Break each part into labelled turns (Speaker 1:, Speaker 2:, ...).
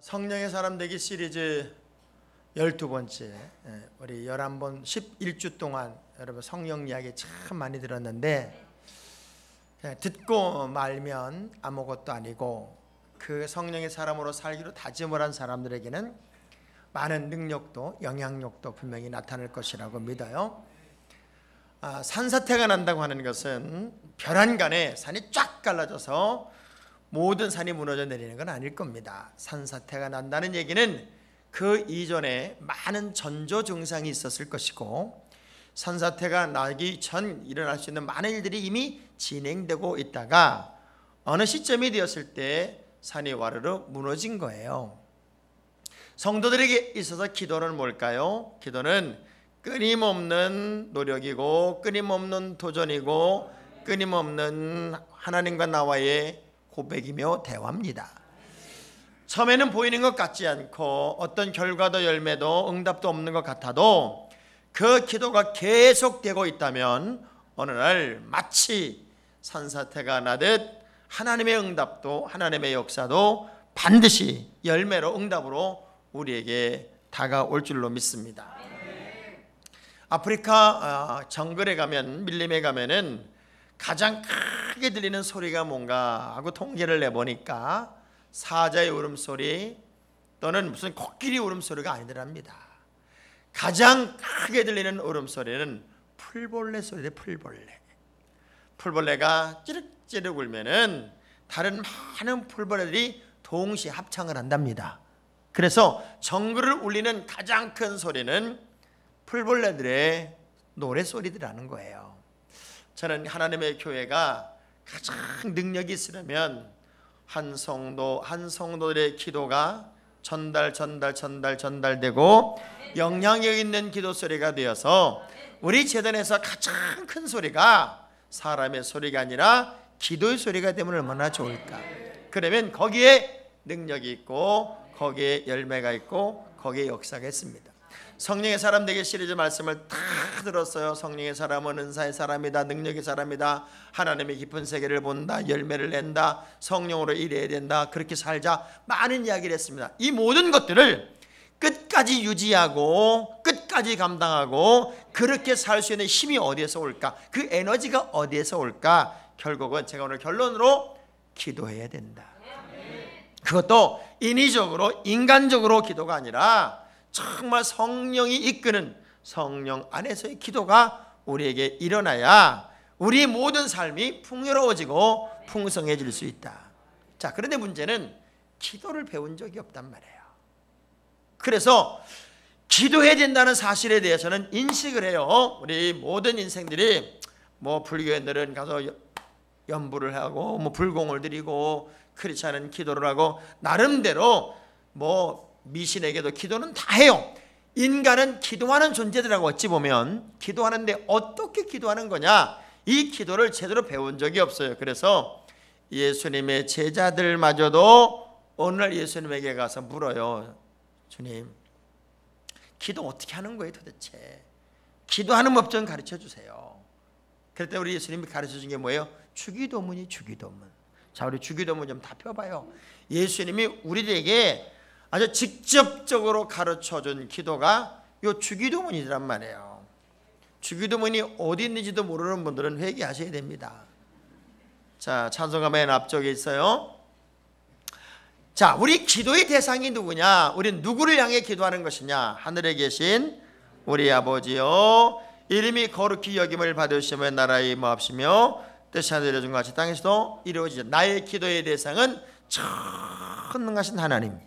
Speaker 1: 성령의 사람 되기 시리즈 12번째, 우리 11번 11주 동안 여러분 성령 이야기 참 많이 들었는데, 듣고 말면 아무것도 아니고 그 성령의 사람으로 살기로 다짐을 한 사람들에게는 많은 능력도 영향력도 분명히 나타날 것이라고 믿어요. 산사태가 난다고 하는 것은 벼랑간에 산이 쫙 갈라져서 모든 산이 무너져 내리는 건 아닐 겁니다. 산사태가 난다는 얘기는 그 이전에 많은 전조 증상이 있었을 것이고, 산사태가 나기 전 일어날 수 있는 많은 일들이 이미 진행되고 있다가 어느 시점이 되었을 때 산이 와르르 무너진 거예요. 성도들에게 있어서 기도는 뭘까요? 기도는 끊임없는 노력이고 끊임없는 도전이고 끊임없는 하나님과 나와의 고백이며 대화입니다. 처음에는 보이는 것 같지 않고 어떤 결과도 열매도 응답도 없는 것 같아도 그 기도가 계속되고 있다면 어느 날 마치 산사태가 나듯 하나님의 응답도 하나님의 역사도 반드시 열매로 응답으로 우리에게 다가올 줄로 믿습니다. 아프리카 정글에 가면, 밀림에 가면은 가장 크게 들리는 소리가 뭔가 하고 통계를 내보니까 사자의 울음소리 또는 무슨 코끼리 울음소리가 아니더랍니다. 가장 크게 들리는 울음소리는 풀벌레 소리래. 풀벌레가 찌르찌르 울면은 다른 많은 풀벌레들이 동시에 합창을 한답니다. 그래서 정글을 울리는 가장 큰 소리는 풀벌레들의 노래소리들이라는 거예요. 저는 하나님의 교회가 가장 능력이 있으려면 한 성도들의 기도가 전달되고 영향력 있는 기도 소리가 되어서 우리 재단에서 가장 큰 소리가 사람의 소리가 아니라 기도의 소리가 되면 얼마나 좋을까. 그러면 거기에 능력이 있고 거기에 열매가 있고 거기에 역사가 있습니다. 성령의 사람 되기 시리즈 말씀을 다 들었어요. 성령의 사람은 은사의 사람이다, 능력의 사람이다, 하나님의 깊은 세계를 본다, 열매를 낸다, 성령으로 일해야 된다, 그렇게 살자, 많은 이야기를 했습니다. 이 모든 것들을 끝까지 유지하고 끝까지 감당하고 그렇게 살 수 있는 힘이 어디에서 올까? 그 에너지가 어디에서 올까? 결국은 제가 오늘 결론으로 기도해야 된다. 그것도 인위적으로 인간적으로 기도가 아니라 정말 성령이 이끄는 성령 안에서의 기도가 우리에게 일어나야 우리 모든 삶이 풍요로워지고 풍성해질 수 있다. 자, 그런데 문제는 기도를 배운 적이 없단 말이에요. 그래서 기도해야 된다는 사실에 대해서는 인식을 해요. 우리 모든 인생들이 뭐 불교인들은 가서 연부를 하고 뭐 불공을 드리고 크리스찬은 기도를 하고 나름대로 뭐 미신에게도 기도는 다 해요. 인간은 기도하는 존재들하고 어찌 보면 기도하는데 어떻게 기도하는 거냐, 이 기도를 제대로 배운 적이 없어요. 그래서 예수님의 제자들마저도 오늘 예수님에게 가서 물어요. 주님, 기도 어떻게 하는 거예요 도대체? 기도하는 법 좀 가르쳐 주세요. 그때 우리 예수님이 가르쳐 준 게 뭐예요? 주기도문이 주기도문. 자, 우리 주기도문 좀 다 펴봐요. 예수님이 우리에게 아주 직접적으로 가르쳐준 기도가 이 주기도문이란 말이에요. 주기도문이 어디 있는지도 모르는 분들은 회개하셔야 됩니다. 자, 찬송가 맨 앞쪽에 있어요. 자, 우리 기도의 대상이 누구냐? 우리는 누구를 향해 기도하는 것이냐? 하늘에 계신 우리 아버지여, 이름이 거룩히 여김을 받으시며 나라의 임하옵시며 뜻이 하늘에 준 것 같이 땅에서도 이루어지자. 나의 기도의 대상은 전능하신 하나님,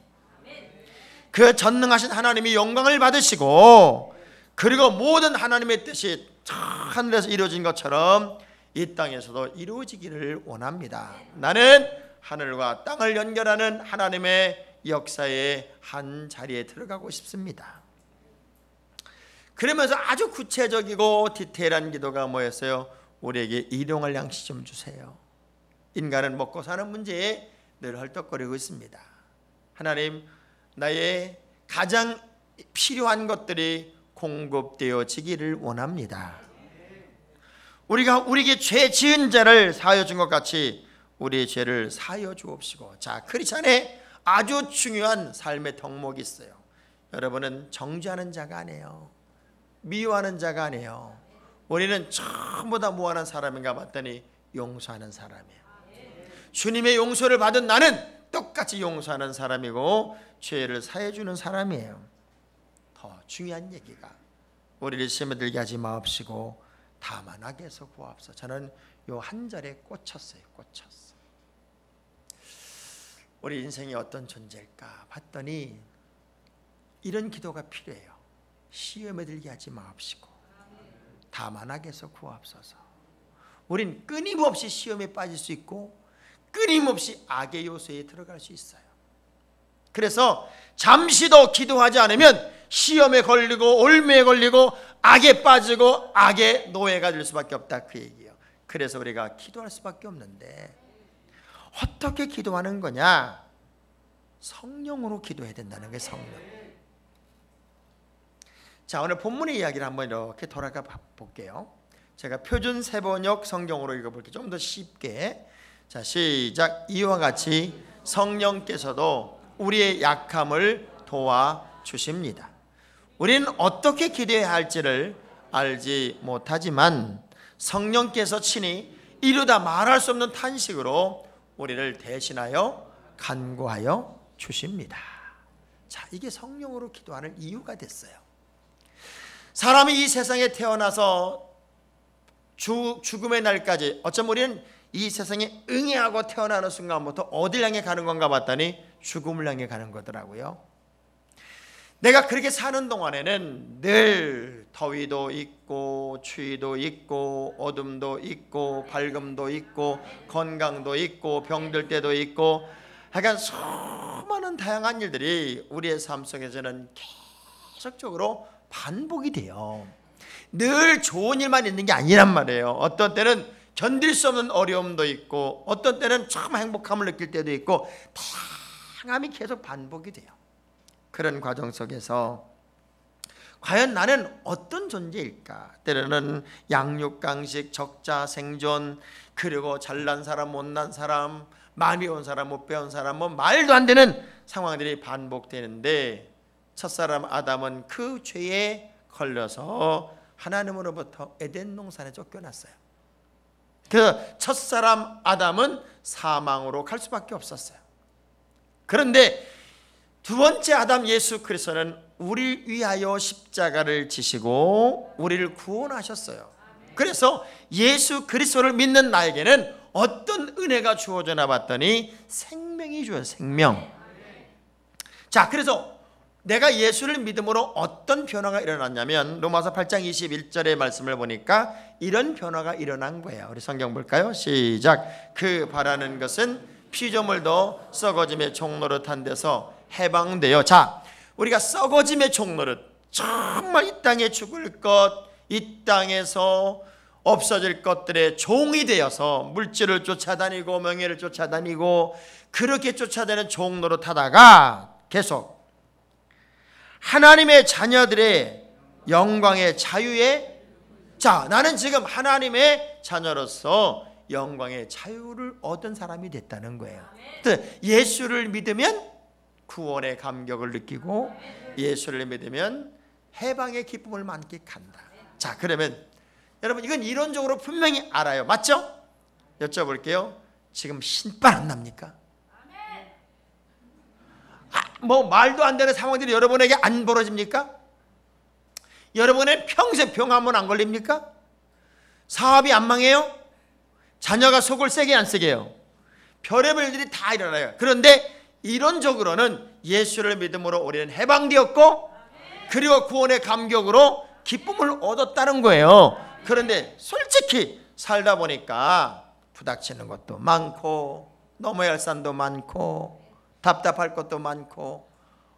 Speaker 1: 그 전능하신 하나님이 영광을 받으시고, 그리고 모든 하나님의 뜻이 하늘에서 이루어진 것처럼 이 땅에서도 이루어지기를 원합니다. 나는 하늘과 땅을 연결하는 하나님의 역사의 한 자리에 들어가고 싶습니다. 그러면서 아주 구체적이고 디테일한 기도가 뭐였어요? 우리에게 일용할 양식 좀 주세요. 인간은 먹고 사는 문제에 늘 헐떡거리고 있습니다. 하나님, 나의 가장 필요한 것들이 공급되어지기를 원합니다. 우리가 우리에게 죄 지은 자를 사하여 준 것 같이 우리의 죄를 사하여 주옵시고. 자, 크리스찬의 아주 중요한 삶의 덕목이 있어요. 여러분은 정죄하는 자가 아니에요. 미워하는 자가 아니에요. 우리는 전부 다 무한한 사람인가 봤더니 용서하는 사람이에요. 주님의 용서를 받은 나는 똑같이 용서하는 사람이고 죄를 사해주는 사람이에요. 더 중요한 얘기가 우리를 시험에 들게 하지 마옵시고 다만 악에서 구하옵소서. 저는 요 한 절에 꽂혔어요. 꽂혔어. 우리 인생이 어떤 존재일까 봤더니 이런 기도가 필요해요. 시험에 들게 하지 마옵시고 다만 악에서 구하옵소서. 우린 끊임없이 시험에 빠질 수 있고 끊임없이 악의 요소에 들어갈 수 있어요. 그래서 잠시도 기도하지 않으면 시험에 걸리고 올매에 걸리고 악에 빠지고 악의 노예가 될 수밖에 없다, 그 얘기예요. 그래서 우리가 기도할 수밖에 없는데 어떻게 기도하는 거냐? 성령으로 기도해야 된다는 게 성령. 자, 오늘 본문의 이야기를 한번 이렇게 돌아가 볼게요. 제가 표준 세번역 성경으로 읽어볼게요. 좀 더 쉽게. 자, 시작. 이와 같이 성령께서도 우리의 약함을 도와주십니다. 우리는 어떻게 기도해야 할지를 알지 못하지만 성령께서 친히 이루다 말할 수 없는 탄식으로 우리를 대신하여 간구하여 주십니다. 자, 이게 성령으로 기도하는 이유가 됐어요. 사람이 이 세상에 태어나서 죽음의 날까지 어쩌면 우리는 이 세상에 응애하고 태어나는 순간부터 어딜 향해 가는 건가 봤더니 죽음을 향해 가는 거더라고요. 내가 그렇게 사는 동안에는 늘 더위도 있고 추위도 있고 어둠도 있고 밝음도 있고 건강도 있고 병들 때도 있고 하여간 수많은 다양한 일들이 우리의 삶 속에서는 계속적으로 반복이 돼요. 늘 좋은 일만 있는 게 아니란 말이에요. 어떤 때는 견딜 수 없는 어려움도 있고 어떤 때는 참 행복함을 느낄 때도 있고 다양함이 계속 반복이 돼요. 그런 과정 속에서 과연 나는 어떤 존재일까? 때로는 양육강식, 적자, 생존, 그리고 잘난 사람, 못난 사람, 많이 배운 사람, 못 배운 사람, 뭐 말도 안 되는 상황들이 반복되는데 첫사람 아담은 그 죄에 걸려서 하나님으로부터 에덴 동산에 쫓겨났어요. 그 첫사람 아담은 사망으로 갈 수밖에 없었어요. 그런데 두 번째 아담 예수 그리스도는 우리를 위하여 십자가를 지시고 우리를 구원하셨어요. 그래서 예수 그리스도를 믿는 나에게는 어떤 은혜가 주어지나 봤더니 생명이 주어요. 생명. 자, 그래서 내가 예수를 믿음으로 어떤 변화가 일어났냐면 로마서 8장 21절의 말씀을 보니까 이런 변화가 일어난 거예요. 우리 성경 볼까요? 시작. 그 바라는 것은 피조물도 썩어짐의 종노릇한 데서 해방되어. 자, 우리가 썩어짐의 종노릇, 정말 이 땅에 죽을 것, 이 땅에서 없어질 것들의 종이 되어서 물질을 쫓아다니고 명예를 쫓아다니고 그렇게 쫓아다니는 종노릇 하다가 계속 하나님의 자녀들의 영광의 자유에, 자, 나는 지금 하나님의 자녀로서 영광의 자유를 얻은 사람이 됐다는 거예요. 예수를 믿으면 구원의 감격을 느끼고 예수를 믿으면 해방의 기쁨을 만끽한다. 자, 그러면 여러분 이건 이론적으로 분명히 알아요. 맞죠? 여쭤볼게요. 지금 신발 안 납니까? 뭐 말도 안 되는 상황들이 여러분에게 안 벌어집니까? 여러분의 평생 병 한 번 안 걸립니까? 사업이 안 망해요? 자녀가 속을 세게 안 세게요? 별의별 일들이 다 일어나요. 그런데 이론적으로는 예수를 믿음으로 우리는 해방되었고 그리고 구원의 감격으로 기쁨을 얻었다는 거예요. 그런데 솔직히 살다 보니까 부닥치는 것도 많고 넘어야 할 산도 많고 답답할 것도 많고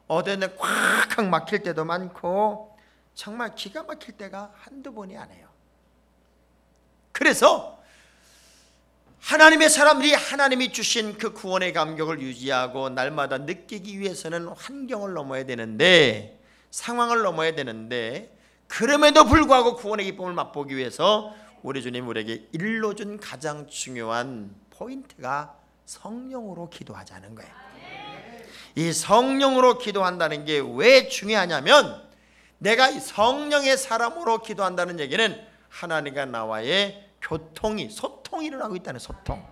Speaker 1: 어디는 꽉 막힐 때도 많고 정말 기가 막힐 때가 한두 번이 아니에요. 그래서 하나님의 사람들이 하나님이 주신 그 구원의 감격을 유지하고 날마다 느끼기 위해서는 환경을 넘어야 되는데, 상황을 넘어야 되는데, 그럼에도 불구하고 구원의 기쁨을 맛보기 위해서 우리 주님 우리에게 일러준 가장 중요한 포인트가 성령으로 기도하자는 거예요. 이 성령으로 기도한다는 게 왜 중요하냐면, 내가 성령의 사람으로 기도한다는 얘기는 하나님과 나와의 교통이, 소통이 일어나고 있다는, 소통.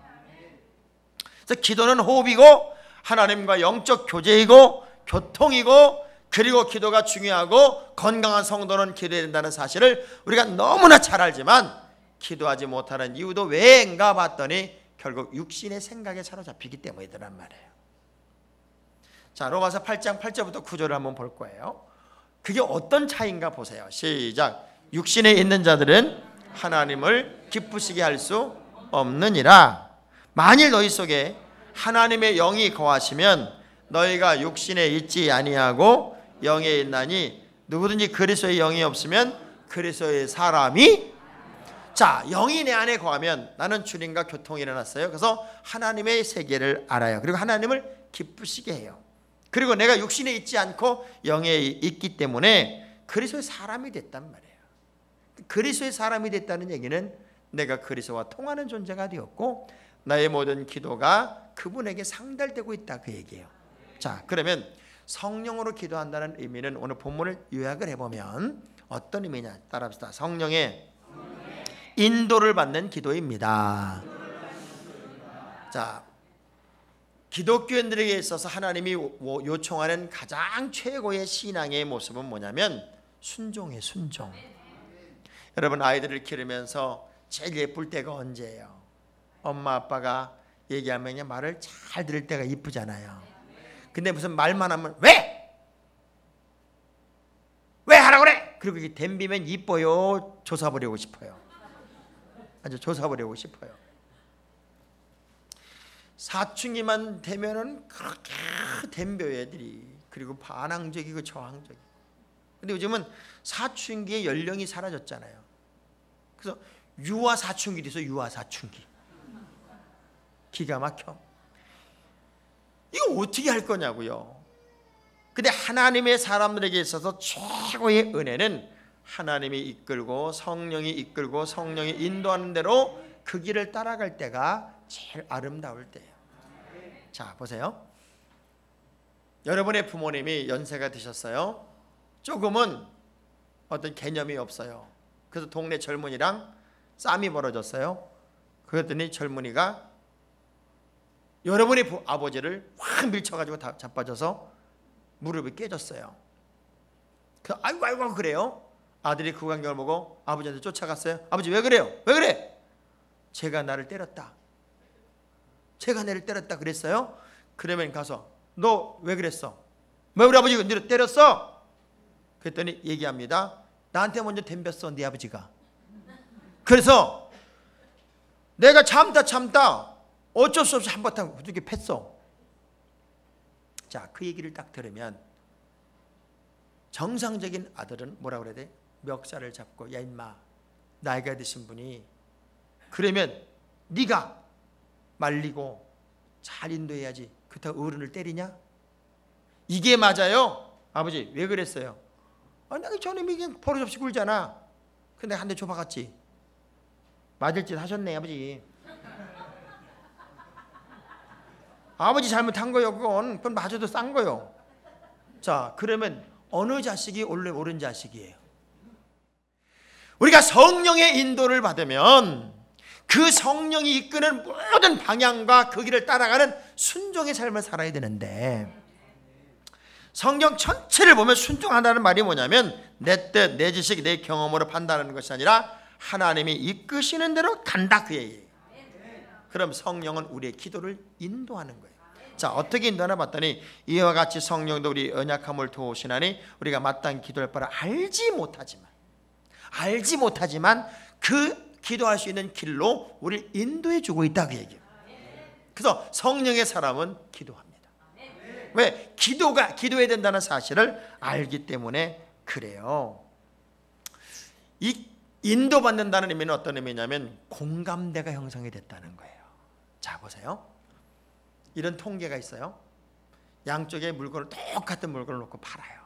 Speaker 1: 그래서 기도는 호흡이고 하나님과 영적 교제이고 교통이고, 그리고 기도가 중요하고 건강한 성도는 기도해야 된다는 사실을 우리가 너무나 잘 알지만 기도하지 못하는 이유도 왜인가 봤더니 결국 육신의 생각에 사로잡히기 때문이더란 말이에요. 자, 로마서 8장 8절부터 9절을 한번 볼 거예요. 그게 어떤 차이인가 보세요. 시작. 육신에 있는 자들은 하나님을 기쁘시게 할 수 없느니라. 만일 너희 속에 하나님의 영이 거하시면 너희가 육신에 있지 아니하고 영에 있나니 누구든지 그리스도의 영이 없으면 그리스도의 사람이. 자, 영이 내 안에 거하면 나는 주님과 교통이 일어났어요. 그래서 하나님의 세계를 알아요. 그리고 하나님을 기쁘시게 해요. 그리고 내가 육신에 있지 않고 영에 있기 때문에 그리스도의 사람이 됐단 말이에요. 그리스도의 사람이 됐다는 얘기는 내가 그리스도와 통하는 존재가 되었고 나의 모든 기도가 그분에게 상달되고 있다, 그 얘기예요. 자, 그러면 성령으로 기도한다는 의미는 오늘 본문을 요약을 해보면 어떤 의미냐, 따라합시다. 성령의 인도를 받는 기도입니다. 자, 기독교인들에게 있어서 하나님이 요청하는 가장 최고의 신앙의 모습은 뭐냐면 순종이에요. 순종. 여러분, 아이들을 기르면서 제일 예쁠 때가 언제예요? 엄마 아빠가 얘기하면 그냥 말을 잘 들을 때가 이쁘잖아요. 근데 무슨 말만 하면 왜? 왜 하라고 그래? 그리고 이게 덤비면 이뻐요? 조사버리고 싶어요? 아주 조사버리고 싶어요. 사춘기만 되면은 그렇게 덤벼요, 애들이. 그리고 반항적이고 저항적이고. 근데 요즘은 사춘기의 연령이 사라졌잖아요. 그래서 유아 사춘기도 있어요. 유아 사춘기. 기가 막혀. 이거 어떻게 할 거냐고요. 근데 하나님의 사람들에게 있어서 최고의 은혜는 하나님이 이끌고 성령이 이끌고 성령이 인도하는 대로 그 길을 따라갈 때가 제일 아름다울 때예요. 자, 보세요. 여러분의 부모님이 연세가 드셨어요. 조금은 어떤 개념이 없어요. 그래서 동네 젊은이랑 싸움이 벌어졌어요. 그랬더니 젊은이가 여러분의 아버지를 확 밀쳐가지고 다 자빠져서 무릎이 깨졌어요. 아이고 그래요. 아들이 그 광경을 보고 아버지한테 쫓아갔어요. 아버지 왜 그래요? 왜 그래? 제가 나를 때렸다. 제가 나를 때렸다 그랬어요. 그러면 가서 너 왜 그랬어? 왜 우리 아버지가 너를 때렸어? 그랬더니 얘기합니다. 나한테 먼저 덤볐어, 네 아버지가. 그래서 내가 참다 어쩔 수 없이 한바탕 이렇게 팼어. 자, 그 얘기를 딱 들으면 정상적인 아들은 뭐라 그래야 돼? 멱살을 잡고 야 임마, 나이가 드신 분이 그러면 네가 말리고 잘 인도해야지. 그렇다고 어른을 때리냐? 이게 맞아요? 아버지 왜 그랬어요? 내가 저놈이 그냥 버릇없이 굴잖아. 근데 한 대 줘박았지. 맞을 짓 하셨네 아버지. 아버지 잘못한 거요. 그건 맞아도 싼 거요. 자, 그러면 어느 자식이 옳은 자식이에요? 우리가 성령의 인도를 받으면 그 성령이 이끄는 모든 방향과 그 길을 따라가는 순종의 삶을 살아야 되는데, 성경 전체를 보면 순종한다는 말이 뭐냐면 내 뜻, 내 지식, 내 경험으로 판단하는 것이 아니라 하나님이 이끄시는 대로 간다, 그 얘기예요. 그럼 성령은 우리의 기도를 인도하는 거예요. 자, 어떻게 인도하나 봤더니 이와 같이 성령도 우리 연약함을 도우시나니 우리가 마땅히 기도할 바를 알지 못하지만 그 기도할 수 있는 길로 우리를 인도해 주고 있다, 그 얘기예요. 그래서 성령의 사람은 기도합니다. 왜? 기도해야 된다는 사실을 알기 때문에 그래요. 이 인도받는다는 의미는 어떤 의미냐면 공감대가 형성이 됐다는 거예요. 자, 보세요. 이런 통계가 있어요. 양쪽에 물건을 똑같은 물건을 놓고 팔아요.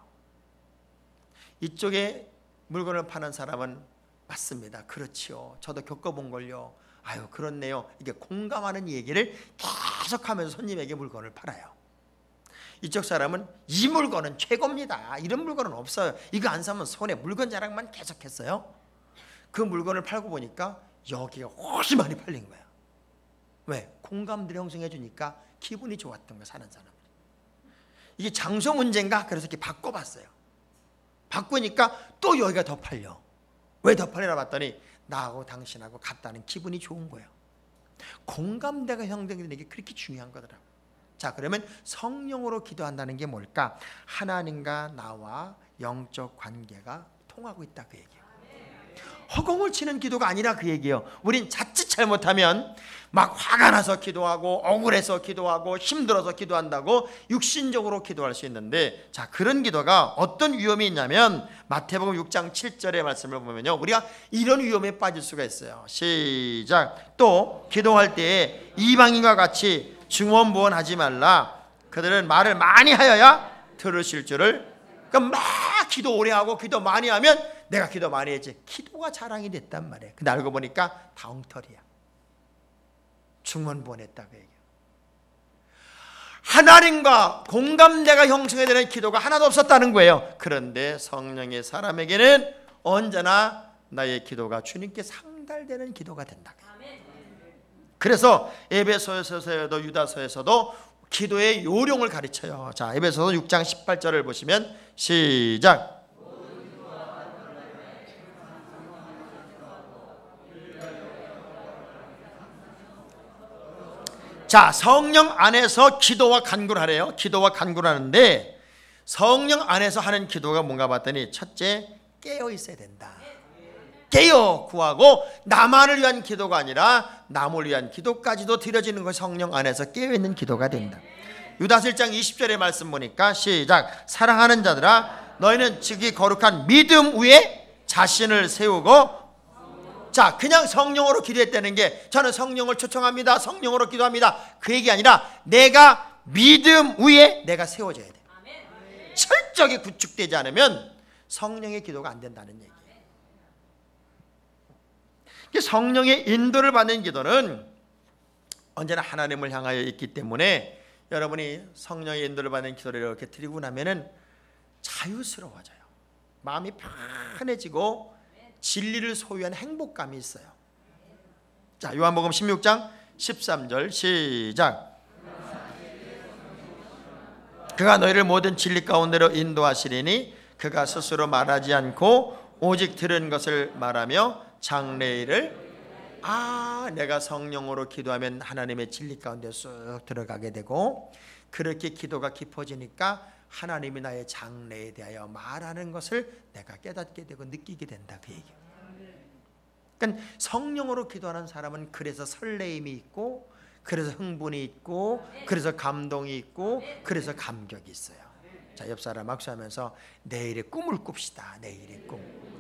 Speaker 1: 이쪽에 물건을 파는 사람은 맞습니다. 그렇지요. 저도 겪어본 걸요. 아유 그렇네요. 이게 공감하는 얘기를 계속하면서 손님에게 물건을 팔아요. 이쪽 사람은 이 물건은 최고입니다. 이런 물건은 없어요. 이거 안 사면 손해. 물건 자랑만 계속했어요. 그 물건을 팔고 보니까 여기가 훨씬 많이 팔린 거야. 왜? 공감대를 형성해 주니까 기분이 좋았던 거야, 사는 사람. 이게 장소 문제인가? 그래서 이렇게 바꿔봤어요. 바꾸니까 또 여기가 더 팔려. 왜 더 팔리나 봤더니 나하고 당신하고 같다는 기분이 좋은 거예요. 공감대가 형성되는 게 그렇게 중요한 거더라고요. 자, 그러면 성령으로 기도한다는 게 뭘까? 하나님과 나와 영적 관계가 통하고 있다, 그 얘기예요. 허공을 치는 기도가 아니라 그 얘기예요. 우린 자칫 잘못하면 막 화가 나서 기도하고 억울해서 기도하고 힘들어서 기도한다고 육신적으로 기도할 수 있는데, 자, 그런 기도가 어떤 위험이 있냐면 마태복음 6장 7절의 말씀을 보면요, 우리가 이런 위험에 빠질 수가 있어요. 시작. 또 기도할 때에 이방인과 같이 중언부언하지 말라. 그들은 말을 많이 하여야 들으실 줄을. 그러니까 막 기도 오래 하고 기도 많이 하면 내가 기도 많이 했지, 기도가 자랑이 됐단 말이에요. 근데 알고 보니까 다 엉터리야. 중언부언했다, 그 얘기예요. 하나님과 공감대가 형성이 되는 기도가 하나도 없었다는 거예요. 그런데 성령의 사람에게는 언제나 나의 기도가 주님께 상달되는 기도가 된다. 그래서 에베소서에서도 유다서에서도 기도의 요령을 가르쳐요. 자, 에베소서 6장 18절을 보시면 시작. 자, 성령 안에서 기도와 간구를 하래요. 기도와 간구를 하는데 성령 안에서 하는 기도가 뭔가 봤더니 첫째, 깨어 있어야 된다. 깨어 구하고 나만을 위한 기도가 아니라 남을 위한 기도까지도 드려지는 것이 성령 안에서 깨어있는 기도가 된다. 유다서 1장 20절의 말씀 보니까 시작. 사랑하는 자들아, 너희는 즉이 거룩한 믿음 위에 자신을 세우고. 자, 그냥 성령으로 기도했다는 게 저는 성령을 초청합니다, 성령으로 기도합니다, 그 얘기 아니라 내가 믿음 위에 내가 세워져야 돼. 철저하게 구축되지 않으면 성령의 기도가 안 된다는 얘기예요. 성령의 인도를 받는 기도는 언제나 하나님을 향하여 있기 때문에 여러분이 성령의 인도를 받는 기도를 이렇게 드리고 나면은 자유스러워져요. 마음이 편해지고 진리를 소유한 행복감이 있어요. 자, 요한복음 16장 13절 시작. 그가 너희를 모든 진리 가운데로 인도하시리니 그가 스스로 말하지 않고 오직 들은 것을 말하며 장래일을. 내가 성령으로 기도하면 하나님의 진리 가운데 쑥 들어가게 되고, 그렇게 기도가 깊어지니까 하나님이 나의 장래에 대하여 말하는 것을 내가 깨닫게 되고 느끼게 된다, 그 얘기예요. 그러니까 성령으로 기도하는 사람은 그래서 설레임이 있고, 그래서 흥분이 있고, 그래서 감동이 있고, 그래서 감격이 있어요. 자, 옆 사람 악수하면서 내일의 꿈을 꿉시다. 내일의 꿈.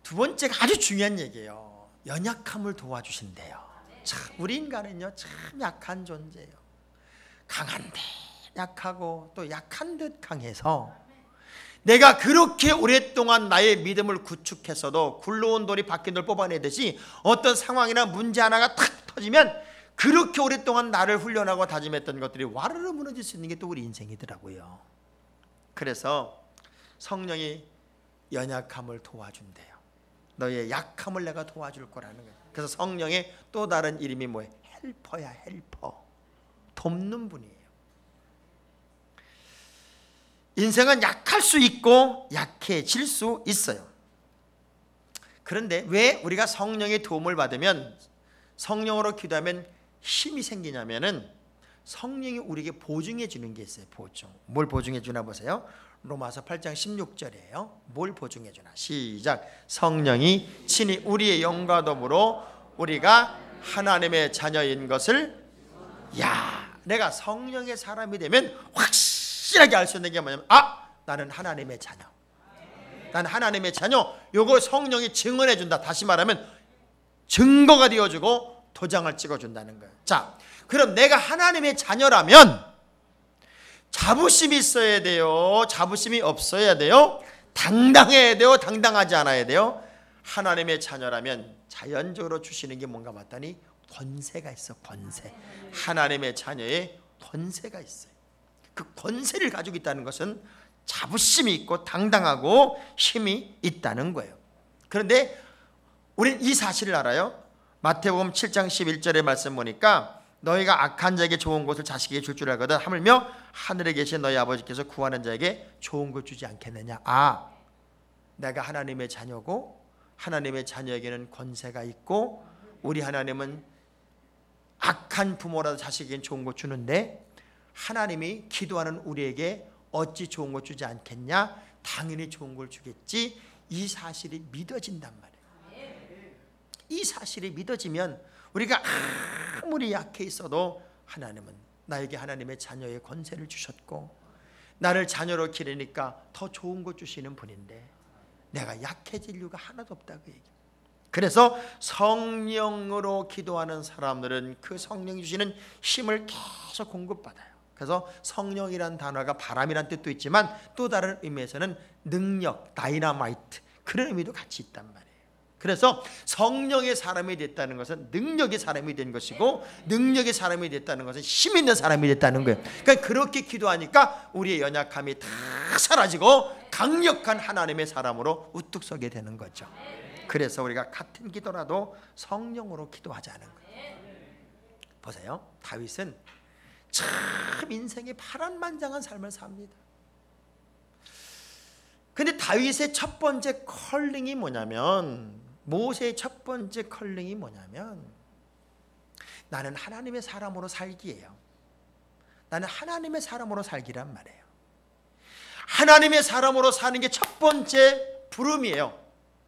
Speaker 1: 두 번째가 아주 중요한 얘기예요. 연약함을 도와주신대요. 참, 우리 인간은요 참 약한 존재예요. 강한데 약하고 또 약한 듯 강해서 내가 그렇게 오랫동안 나의 믿음을 구축했어도 굴러온 돌이 바뀐 돌 뽑아내듯이 어떤 상황이나 문제 하나가 탁 터지면 그렇게 오랫동안 나를 훈련하고 다짐했던 것들이 와르르 무너질 수 있는 게 또 우리 인생이더라고요. 그래서 성령이 연약함을 도와준대요. 너의 약함을 내가 도와줄 거라는 거예요. 그래서 성령의 또 다른 이름이 뭐예요? 헬퍼야, 헬퍼. 돕는 분이에요. 인생은 약할 수 있고 약해질 수 있어요. 그런데 왜 우리가 성령의 도움을 받으면, 성령으로 기도하면 힘이 생기냐면은 성령이 우리에게 보증해 주는 게 있어요. 보증. 뭘 보증해 주나 보세요. 로마서 8장 16절이에요. 뭘 보증해 주나? 시작. 성령이 친히 우리의 영과 더불어 우리가 하나님의 자녀인 것을. 내가 성령의 사람이 되면 확실하게 알 수 있는 게 뭐냐면, 나는 하나님의 자녀. 나는 하나님의 자녀. 요거 성령이 증언해 준다. 다시 말하면 증거가 되어주고 도장을 찍어준다는 거예요. 자, 그럼 내가 하나님의 자녀라면 자부심이 있어야 돼요? 자부심이 없어야 돼요? 당당해야 돼요? 당당하지 않아야 돼요? 하나님의 자녀라면 자연적으로 주시는 게 뭔가 봤더니 권세가 있어. 권세. 하나님의 자녀의 권세가 있어요. 그 권세를 가지고 있다는 것은 자부심이 있고 당당하고 힘이 있다는 거예요. 그런데 우리는 이 사실을 알아요. 마태복음 7장 11절의 말씀 보니까 너희가 악한 자에게 좋은 것을 자식에게 줄 줄 알거든 하물며 하늘에 계신 너희 아버지께서 구하는 자에게 좋은 것 주지 않겠느냐. 아, 내가 하나님의 자녀고 하나님의 자녀에게는 권세가 있고 우리 하나님은 악한 부모라도 자식에게는 좋은 것 주는데 하나님이 기도하는 우리에게 어찌 좋은 것 주지 않겠냐. 당연히 좋은 걸 주겠지. 이 사실이 믿어진단 말이에요. 이 사실이 믿어지면 우리가 아무리 약해 있어도 하나님은 나에게 하나님의 자녀의 권세를 주셨고 나를 자녀로 기르니까 더 좋은 것 주시는 분인데 내가 약해질 이유가 하나도 없다고 얘기해요. 그래서 성령으로 기도하는 사람들은 그 성령이 주시는 힘을 계속 공급받아요. 그래서 성령이란 단어가 바람이란 뜻도 있지만 또 다른 의미에서는 능력, 다이너마이트 그런 의미도 같이 있단 말이에요. 그래서 성령의 사람이 됐다는 것은 능력의 사람이 된 것이고 능력의 사람이 됐다는 것은 힘 있는 사람이 됐다는 거예요. 그러니까 그렇게 기도하니까 우리의 연약함이 다 사라지고 강력한 하나님의 사람으로 우뚝 서게 되는 거죠. 그래서 우리가 같은 기도라도 성령으로 기도하자는 거예요. 보세요. 다윗은 참 인생의 파란만장한 삶을 삽니다. 근데 다윗의 첫 번째 컬링이 뭐냐면 모세의 첫 번째 컬링이 뭐냐면 나는 하나님의 사람으로 살기예요. 나는 하나님의 사람으로 살기란 말이에요. 하나님의 사람으로 사는 게 첫 번째 부름이에요.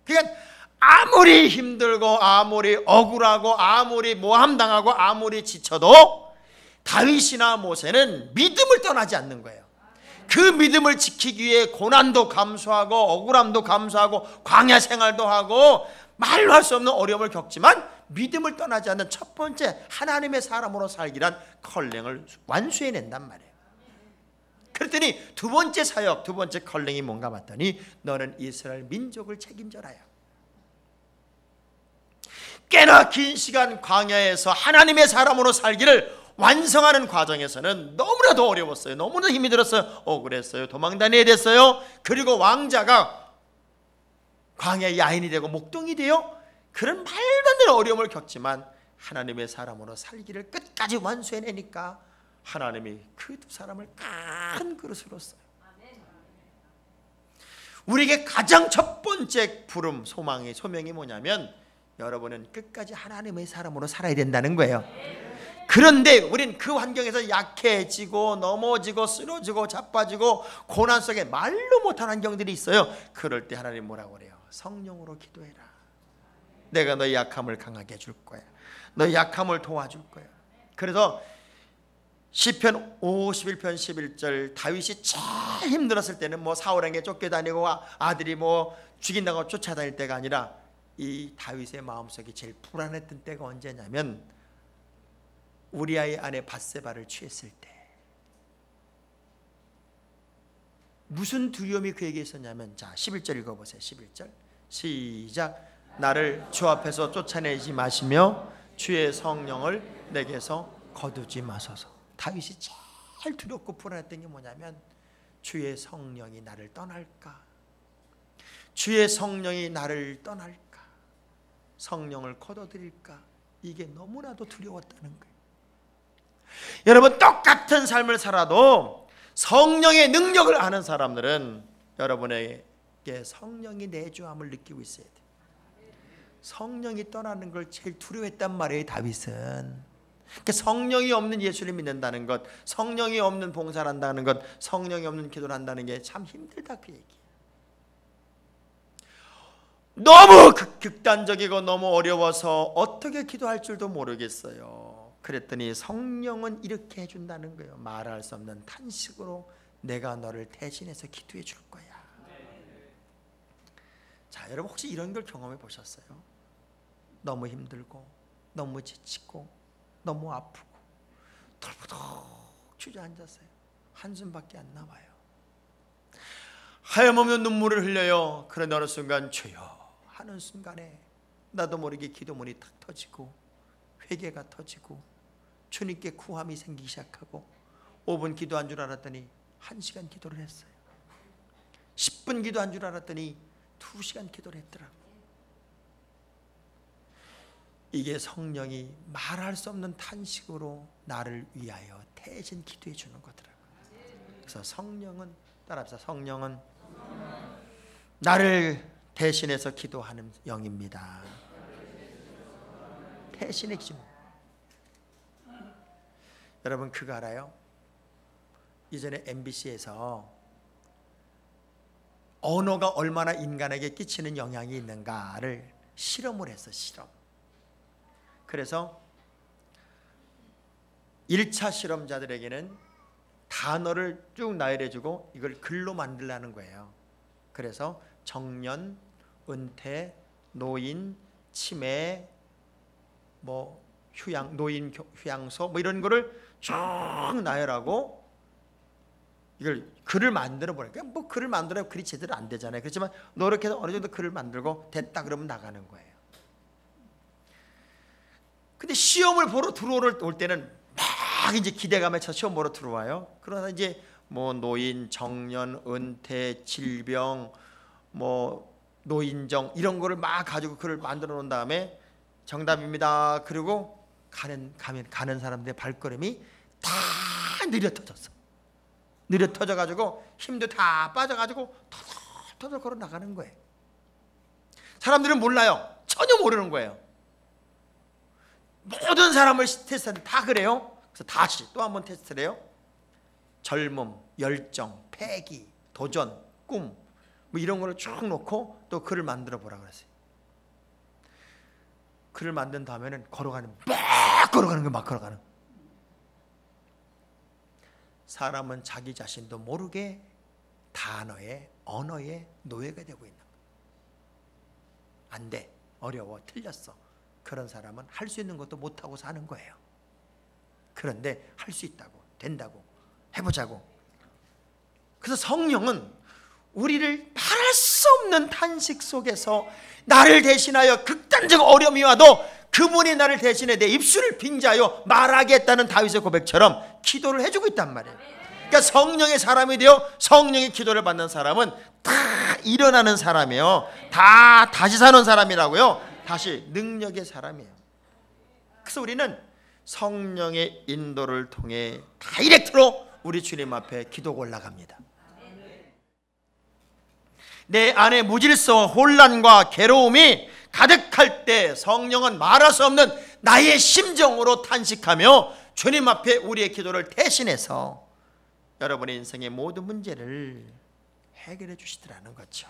Speaker 1: 그러니까 아무리 힘들고 아무리 억울하고 아무리 모함당하고 아무리 지쳐도 다윗이나 모세는 믿음을 떠나지 않는 거예요. 그 믿음을 지키기 위해 고난도 감수하고 억울함도 감수하고 광야 생활도 하고 말로 할 수 없는 어려움을 겪지만 믿음을 떠나지 않는 첫 번째 하나님의 사람으로 살기란 컬링을 완수해낸단 말이에요. 그랬더니 두 번째 사역, 두 번째 컬링이 뭔가 봤더니 너는 이스라엘 민족을 책임져라요. 꽤나 긴 시간 광야에서 하나님의 사람으로 살기를 완성하는 과정에서는 너무나도 어려웠어요. 너무나 힘이 들었어요. 억울했어요. 도망다녀야 됐어요. 그리고 왕자가 광야의 야인이 되고 목동이 되어 그런 말도 안 되는 어려움을 겪지만 하나님의 사람으로 살기를 끝까지 완수해내니까 하나님이 그 두 사람을 큰 그릇으로 써요. 우리에게 가장 첫 번째 부름, 소명이 뭐냐면 여러분은 끝까지 하나님의 사람으로 살아야 된다는 거예요. 그런데 우린 그 환경에서 약해지고 넘어지고 쓰러지고 자빠지고 고난 속에 말로 못한 환경들이 있어요. 그럴 때 하나님 뭐라고 그래요? 성령으로 기도해라. 내가 너의 약함을 강하게 해줄 거야. 너의 약함을 도와줄 거야. 그래서 시편 51편 11절 다윗이 제일 힘들었을 때는 뭐 사울에게 쫓겨다니고 아들이 뭐 죽인다고 쫓아다닐 때가 아니라 이 다윗의 마음속이 제일 불안했던 때가 언제냐면 우리아의 아내 밧세바를 취했을 때 무슨 두려움이 그에게 있었냐면 자 11절 읽어보세요. 11절 시작. 나를 주 앞에서 쫓아내지 마시며 주의 성령을 내게서 거두지 마소서. 다윗이 제일 두렵고 불안했던 게 뭐냐면 주의 성령이 나를 떠날까, 주의 성령이 나를 떠날까, 성령을 거둬들일까, 이게 너무나도 두려웠다는 거예요. 여러분 똑같은 삶을 살아도 성령의 능력을 아는 사람들은 여러분에게 성령이 내주함을 느끼고 있어야 돼요. 성령이 떠나는 걸 제일 두려워했단 말이에요. 다윗은. 그러니까 성령이 없는 예수를 믿는다는 것, 성령이 없는 봉사를 한다는 것, 성령이 없는 기도를 한다는 게 참 힘들다 그 얘기예요. 너무 극단적이고 너무 어려워서 어떻게 기도할 줄도 모르겠어요. 그랬더니 성령은 이렇게 해준다는 거예요. 말할 수 없는 탄식으로 내가 너를 대신해서 기도해 줄 거야. 자, 여러분 혹시 이런 걸 경험해 보셨어요? 너무 힘들고 너무 지치고 너무 아프고 덜부덕 주저앉았어요. 한숨밖에 안 나와요. 하염없는 눈물을 흘려요. 그런데 어느 순간 주여 하는 순간에 나도 모르게 기도문이 탁 터지고 회개가 터지고 주님께 구함이 생기기 시작하고 5분 기도한 줄 알았더니 1시간 기도를 했어요. 10분 기도한 줄 알았더니 2시간 기도를 했더라고요. 이게 성령이 말할 수 없는 탄식으로 나를 위하여 대신 기도해 주는 거더라고요. 그래서 성령은, 따라합시다. 성령은 나를 대신해서 기도하는 영입니다. 대신의 기도. 여러분 그거 알아요? 이전에 MBC에서 언어가 얼마나 인간에게 끼치는 영향이 있는가를 실험을 했어. 실험. 그래서 1차 실험자들에게는 단어를 쭉 나열해주고 이걸 글로 만들라는 거예요. 그래서 정년, 은퇴, 노인, 치매, 뭐 휴양, 노인 휴양소 뭐 이런 거를 쭉 나열하고 이걸 글을 만들어 보니까 뭐 글을 만들어 글이 제대로 안 되잖아요. 그렇지만 노력해서 어느 정도 글을 만들고 됐다 그러면 나가는 거예요. 근데 시험을 보러 들어올 때는 막 이제 기대감에 차 시험 보러 들어와요. 그러나 이제 뭐 노인, 정년, 은퇴, 질병, 뭐 노인정 이런 거를 막 가지고 글을 만들어 놓은 다음에 정답입니다. 그리고 가는 사람들의 발걸음이 다 느려 터졌어. 느려 터져가지고 힘도 다 빠져가지고 터덜터덜 걸어 나가는 거예요. 사람들은 몰라요. 전혀 모르는 거예요. 모든 사람을 테스트하는데 다 그래요. 그래서 다시 또 한 번 테스트를 해요. 젊음, 열정, 패기, 도전, 꿈 뭐 이런 거를 쭉 놓고 또 글을 만들어 보라 그랬어요. 글을 만든 다음에는 걸어가는 거 막 걸어가는. 사람은 자기 자신도 모르게 단어에 언어에 노예가 되고 있는 거예요. 안 돼, 어려워, 틀렸어. 그런 사람은 할 수 있는 것도 못하고 사는 거예요. 그런데 할 수 있다고, 된다고, 해보자고. 그래서 성령은 우리를 말할 수 없는 탄식 속에서 나를 대신하여 극단적 어려움이 와도 그분이 나를 대신해 내 입술을 빙자하여 말하겠다는 다윗의 고백처럼 기도를 해주고 있단 말이에요. 그러니까 성령의 사람이 되어 성령의 기도를 받는 사람은 다 일어나는 사람이에요. 다 다시 사는 사람이라고요. 다시 능력의 사람이에요. 그래서 우리는 성령의 인도를 통해 다이렉트로 우리 주님 앞에 기도가 올라갑니다. 내 안에 무질서와 혼란과 괴로움이 가득할 때 성령은 말할 수 없는 나의 심정으로 탄식하며 주님 앞에 우리의 기도를 대신해서 여러분의 인생의 모든 문제를 해결해 주시더라는 거죠.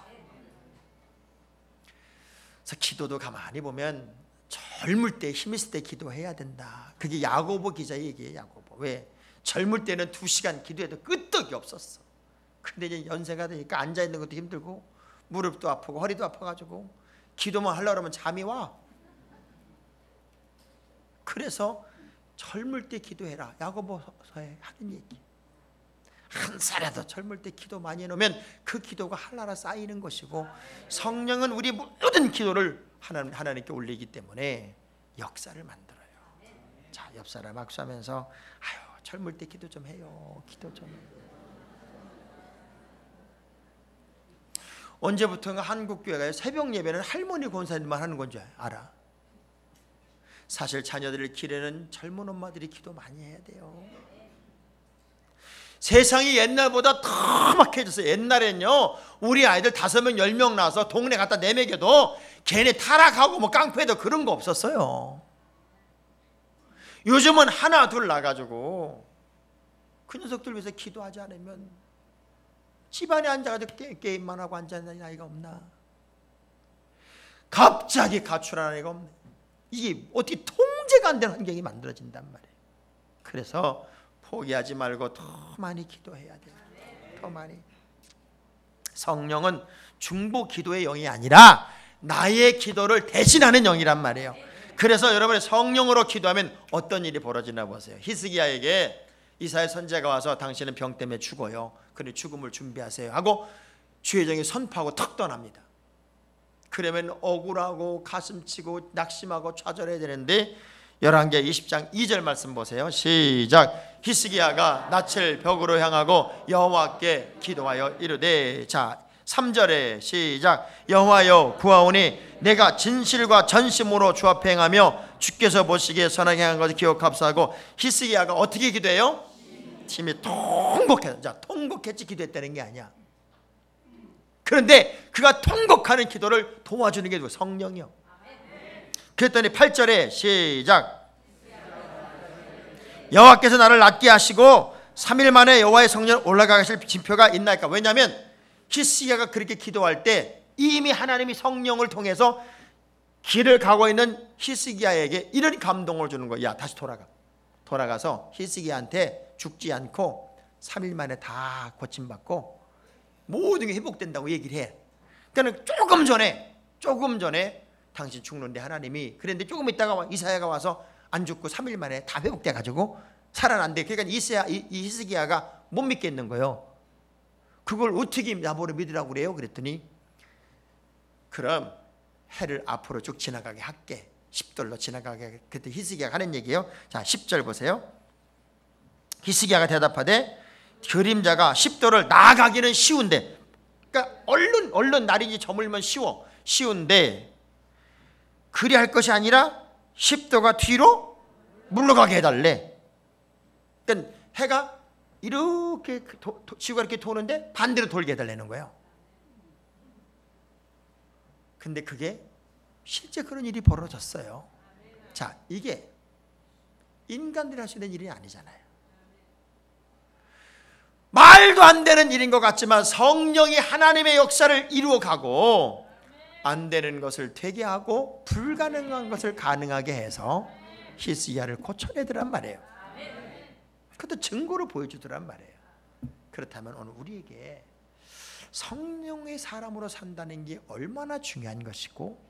Speaker 1: 그래서 기도도 가만히 보면 젊을 때 힘 있을 때 기도해야 된다. 그게 야고보 기자의 얘기예요. 야고보. 왜? 젊을 때는 2시간 기도해도 끄떡이 없었어. 근데 이제 연세가 되니까 앉아있는 것도 힘들고 무릎도 아프고 허리도 아파가지고 기도만 하려고 하면 잠이 와. 그래서 젊을 때 기도해라. 야고보서에 하는 얘기. 한 살이라도 젊을 때 기도 많이 해놓으면 그 기도가 하나하나 쌓이는 것이고 성령은 우리 모든 기도를 하나님께 올리기 때문에 역사를 만들어요. 자, 옆 사람 악수하면서 아유 젊을 때 기도 좀 해요. 기도 좀. 언제부턴가 한국교회가 새벽 예배는 할머니 권사님만 하는 건 줄 알아. 사실 자녀들을 기르는 젊은 엄마들이 기도 많이 해야 돼요. 세상이 옛날보다 더 막해졌어요. 옛날엔요 우리 아이들 5명 10명 나와서 동네 갖다 내먹여도 걔네 타락하고 뭐 깡패도 그런 거 없었어요. 요즘은 하나 둘 나가지고 그 녀석들 위해서 기도하지 않으면 집안에 앉아가지고 게임만 하고 앉아있는 아이가 없나. 갑자기 가출하는 아이가 없네. 이게 어떻게 통제가 안 되는 환경이 만들어진단 말이에요. 그래서 포기하지 말고 더 많이 기도해야 돼요. 더 많이. 성령은 중보 기도의 영이 아니라 나의 기도를 대신하는 영이란 말이에요. 그래서 여러분이 성령으로 기도하면 어떤 일이 벌어지나 보세요. 히스기야에게 이사야 선지자가 와서 당신은 병 때문에 죽어요. 그러니 죽음을 준비하세요 하고 주의 종이 선포하고 턱 떠납니다. 그러면 억울하고 가슴치고 낙심하고 좌절해야 되는데 열왕기하 20장 2절 말씀 보세요. 시작. 히스기야가 낯을 벽으로 향하고 여호와께 기도하여 이르되, 자 3절에 시작. 여호와여 구하오니 내가 진실과 전심으로 주 앞에 행하며 주께서 보시기에 선하게 행한 것을 기억합사하고. 히스기야가 어떻게 기도해요? 심히 통곡해서, 자 통곡했지 기도했다는 게 아니야. 그런데 그가 통곡하는 기도를 도와주는 게 누구? 성령이요. 그랬더니 8절에 시작. 여호와께서 나를 낫게 하시고 3일 만에 여호와의 성전 올라가실 징표가 있나이까. 왜냐하면 히스기야가 그렇게 기도할 때 이미 하나님이 성령을 통해서 길을 가고 있는 히스기야에게 이런 감동을 주는 거야. 야 다시 돌아가서 히스기야한테 죽지 않고 3일 만에 다 고침받고 모든 게 회복된다고 얘기를 해. 그러니까 조금 전에 당신 죽는데 하나님이 그랬는데 조금 있다가 이사야가 와서 안 죽고 3일 만에 다 회복돼 가지고 살아난대. 그러니까 이 히스기야가 못 믿겠는 거예요. 그걸 어떻게 나보러 믿으라고 그래요? 그랬더니 그럼 해를 앞으로 쭉 지나가게 할게. 10돌로 지나가게 할게. 그때 히스기야가 하는 얘기예요. 자 10절 보세요. 히스기야가 대답하되 그림자가 10돌을 나아가기는 쉬운데, 그러니까 얼른 날이 저물면 쉬운데 그리 할 것이 아니라 10도가 뒤로 물러가게 해달래. 그러니까 해가 이렇게 지구가 이렇게 도는데 반대로 돌게 해달라는 거예요. 근데 그게 실제 그런 일이 벌어졌어요. 자, 이게 인간들이 할 수 있는 일이 아니잖아요. 말도 안 되는 일인 것 같지만 성령이 하나님의 역사를 이루어가고 안 되는 것을 되게 하고 불가능한 것을 가능하게 해서 히스기야를 고쳐내더란 말이에요. 그것도 증거로 보여주더란 말이에요. 그렇다면 오늘 우리에게 성령의 사람으로 산다는 게 얼마나 중요한 것이고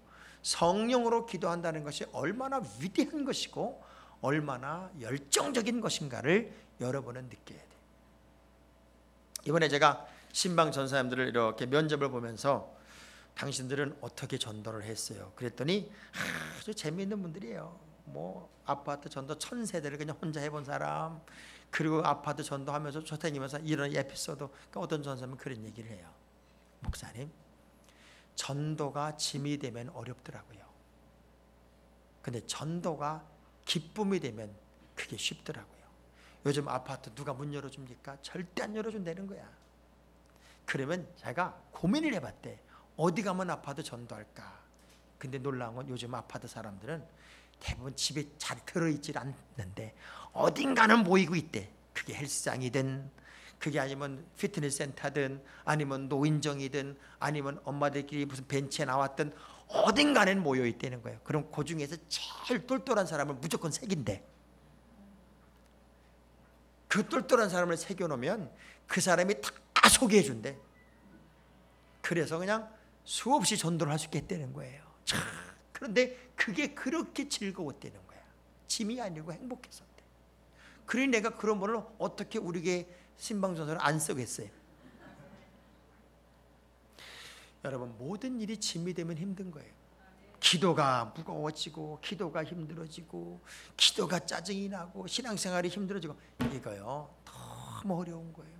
Speaker 1: 성령으로 기도한다는 것이 얼마나 위대한 것이고 얼마나 열정적인 것인가를 여러분은 느껴야 돼요. 이번에 제가 신방 전사님들을 이렇게 면접을 보면서 당신들은 어떻게 전도를 했어요? 그랬더니 아주 재미있는 분들이에요. 뭐 아파트 전도 1000세대를 그냥 혼자 해본 사람, 그리고 아파트 전도하면서 쫓아다니면서 이런 에피소드. 그러니까 어떤 전사님은 그런 얘기를 해요. 목사님, 전도가 짐이 되면 어렵더라고요. 근데 전도가 기쁨이 되면 그게 쉽더라고요. 요즘 아파트 누가 문 열어줍니까? 절대 안 열어준다는 거야. 그러면 제가 고민을 해봤대. 어디 가면 아파트 전도할까? 근데 놀라운 건 요즘 아파트 사람들은 대부분 집에 잘 들어있질 않는데 어딘가는 모이고 있대. 그게 헬스장이든 그게 아니면 피트니스 센터든 아니면 노인정이든 아니면 엄마들끼리 무슨 벤치에 나왔든 어딘가는 모여 있다는 거예요. 그럼 그 중에서 제일 똘똘한 사람을 무조건 새긴대. 그 똘똘한 사람을 새겨놓으면 그 사람이 다 소개해준대. 그래서 그냥 수없이 전도를 할 수 있겠다는 거예요. 그런데 그게 그렇게 즐거웠다는 거야. 짐이 아니고 행복했었대. 그러니 내가 그런 분을 어떻게 우리에게 신방전도를 안 쓰겠어요? 여러분, 모든 일이 짐이 되면 힘든 거예요. 기도가 무거워지고 기도가 힘들어지고 기도가 짜증이 나고 신앙생활이 힘들어지고 이거요 너무 어려운 거예요.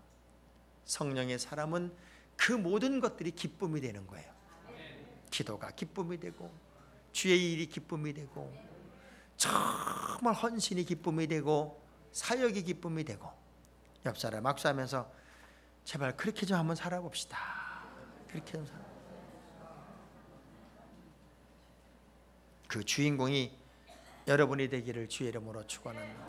Speaker 1: 성령의 사람은 그 모든 것들이 기쁨이 되는 거예요. 기도가 기쁨이 되고 주의 일이 기쁨이 되고 정말 헌신이 기쁨이 되고 사역이 기쁨이 되고 옆사람 악수하면서 제발 그렇게 좀 한번 살아봅시다. 그렇게 좀 살아. 그 주인공이 여러분이 되기를 주의 이름으로 축원합니다.